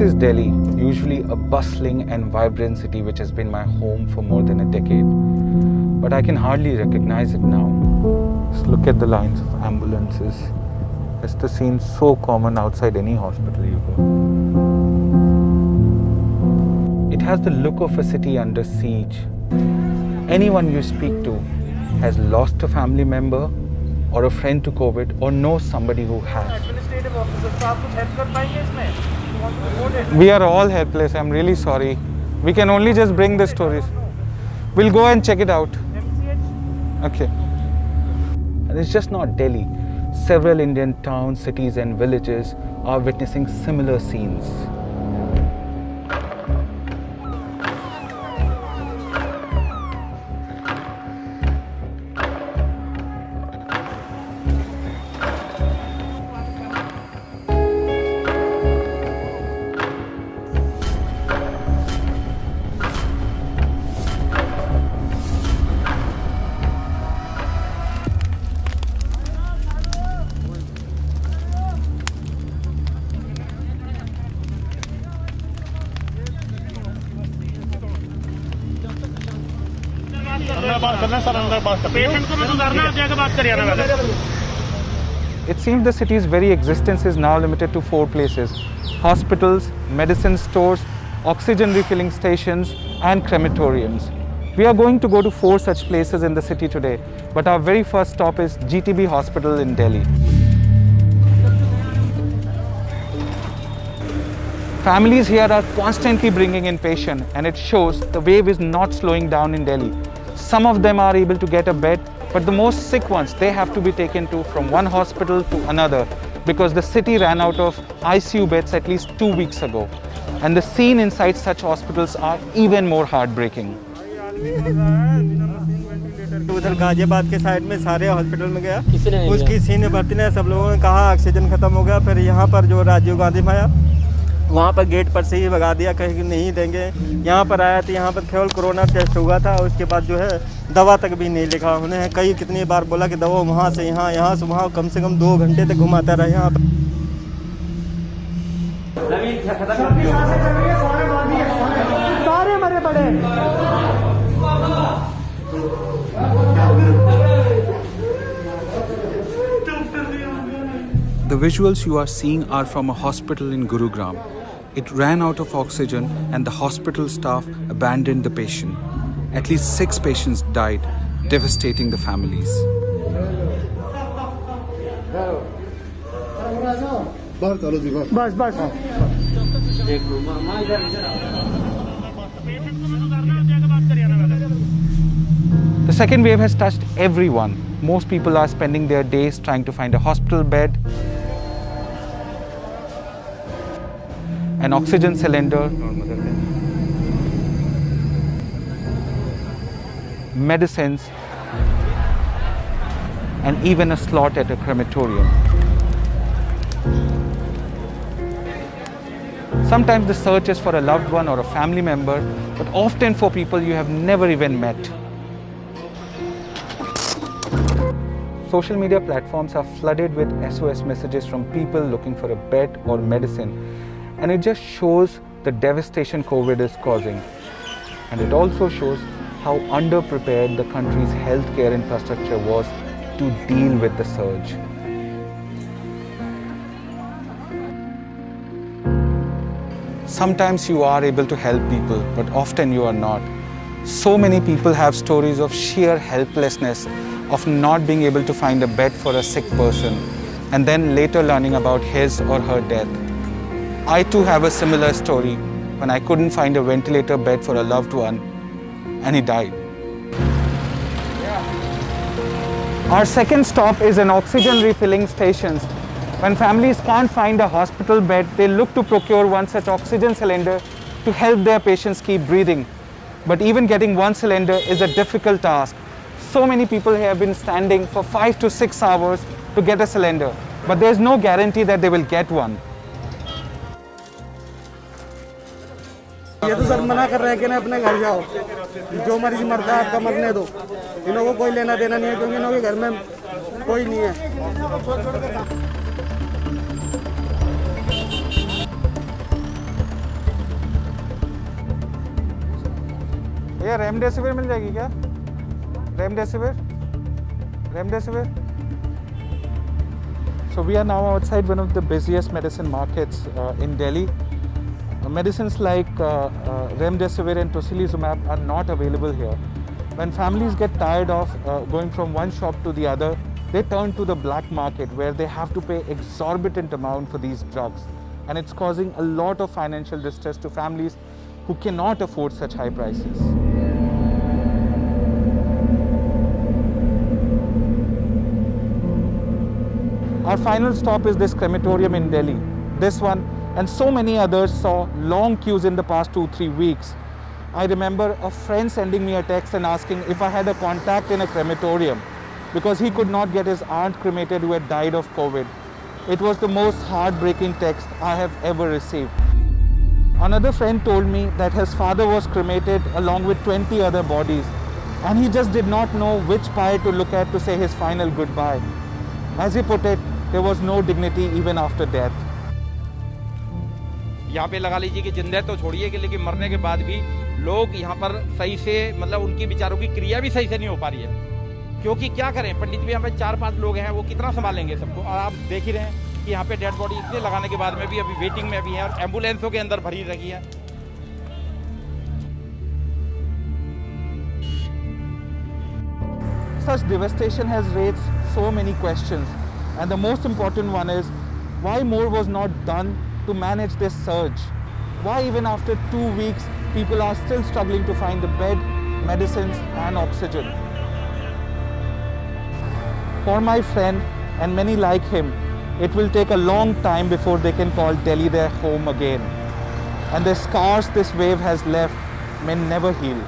is Delhi, usually a bustling and vibrant city which has been my home for more than a decade. But I can hardly recognize it now. Just look at the lines of ambulances. It's the scene so common outside any hospital you go. It has the look of a city under siege. Anyone you speak to has lost a family member or a friend to COVID or knows somebody who has. Administrative officers, आप कुछ help कर पाएंगे इसमें? You want to report it? We are all helpless. I'm really sorry. We can only just bring the stories. We'll go and check it out. MCH? Okay. And it's just not Delhi. Several Indian towns, cities and villages are witnessing similar scenes. It seems the city's very existence is now limited to 4 places: hospitals, medicine stores, oxygen refilling stations and crematoriums. We are going to go to 4 such places in the city today, but our very first stop is GTB Hospital in Delhi. Families here are constantly bringing in patients, and it shows the wave is not slowing down in Delhi. Some of them are able to get a bed, but the most sick ones, they have to be taken to from one hospital to another because the city ran out of ICU beds at least 2 weeks ago. And the scene inside such hospitals are even more heartbreaking. उधर गाजियाबाद के side में सारे hospital में गया, कुछ किसी ने भर्ती नहीं, सब लोगों ने कहा ऑक्सीजन खत्म हो गया। फिर यहाँ पर जो राजीव गांधी में आया, वहाँ पर गेट पर से ही भगा दिया, कहीं कि नहीं देंगे। यहाँ पर आया तो यहाँ पर केवल कोरोना टेस्ट हुआ था, उसके बाद जो है दवा तक भी नहीं लिखा उन्हें। कई कितनी बार बोला कि दवा वहाँ से यहाँ, यहाँ से वहाँ, कम से कम 2 घंटे तक घुमाता रहा यहाँ पर। सारे मरे पड़े। The visuals you are seeing are from a hospital in Gurugram. It ran out of oxygen and the hospital staff abandoned the patient. At least 6 patients died, devastating the families. The second wave has touched everyone. Most people are spending their days trying to find a hospital bed, an oxygen cylinder, medicines, and even a slot at a crematorium. Sometimes the search is for a loved one or a family member, but often for people you have never even met. Social media platforms are flooded with SOS messages from people looking for a bed or medicine, and it just shows the devastation COVID is causing. And it also shows how underprepared the country's healthcare infrastructure was to deal with the surge. Sometimes you are able to help people, but often you are not. So many people have stories of sheer helplessness, of not being able to find a bed for a sick person, and then later learning about his or her death. I too have a similar story when I couldn't find a ventilator bed for a loved one, and he died. Our second stop is an oxygen refilling stations. When families can't find a hospital bed, they look to procure one such oxygen cylinder to help their patients keep breathing. But even getting one cylinder is a difficult task. So many people here have been standing for 5 to 6 hours to get a cylinder, but there's no guarantee that they will get one. ये तो sir मना कर रहे हैं कि ना अपने घर जाओ, जो मरीज मरता है आपका मरने दो, इन्हों को कोई लेना देना नहीं है क्योंकि इन्हों के घर में कोई नहीं है। भैया रेमडेसिविर मिल जाएगी क्या? Remdesivir? So we are now outside one of the busiest medicine markets in Delhi. Medicines like remdesivir and tocilizumab are not available here. When families get tired of going from one shop to the other, they turn to the black market where they have to pay exorbitant amount for these drugs. And it's causing a lot of financial distress to families who cannot afford such high prices. Our final stop is this crematorium in Delhi. This one and so many others saw long queues in the past 2-3 weeks. I remember a friend sending me a text and asking if I had a contact in a crematorium because he could not get his aunt cremated who had died of COVID. It was the most heartbreaking text I have ever received. Another friend told me that his father was cremated along with 20 other bodies and he just did not know which pyre to look at to say his final goodbye. As he put it, there was no dignity even after death. यहाँ पे लगा लीजिए कि जिंदा तो छोड़िए कि लेकिन मरने के बाद भी लोग यहाँ पर सही से मतलब उनकी विचारों की क्रिया भी सही से नहीं हो पा रही है, क्योंकि क्या करें पंडित भी यहाँ पे 4-5 लोग हैं, वो कितना संभालेंगे सबको। और आप देख ही रहे हैं कि यहाँ पे डेड बॉडी इतने लगाने के बाद में भी अभी वेटिंग में भी है और एम्बुलेंसों के अंदर भरी रही है। Such devastation has raised so many questions, and the most important one is why more was not done to manage this surge? Why even after 2 weeks people are still struggling to find the bed, medicines and oxygen? For my friend and many like him, it will take a long time before they can call Delhi their home again, and the scars this wave has left may never heal.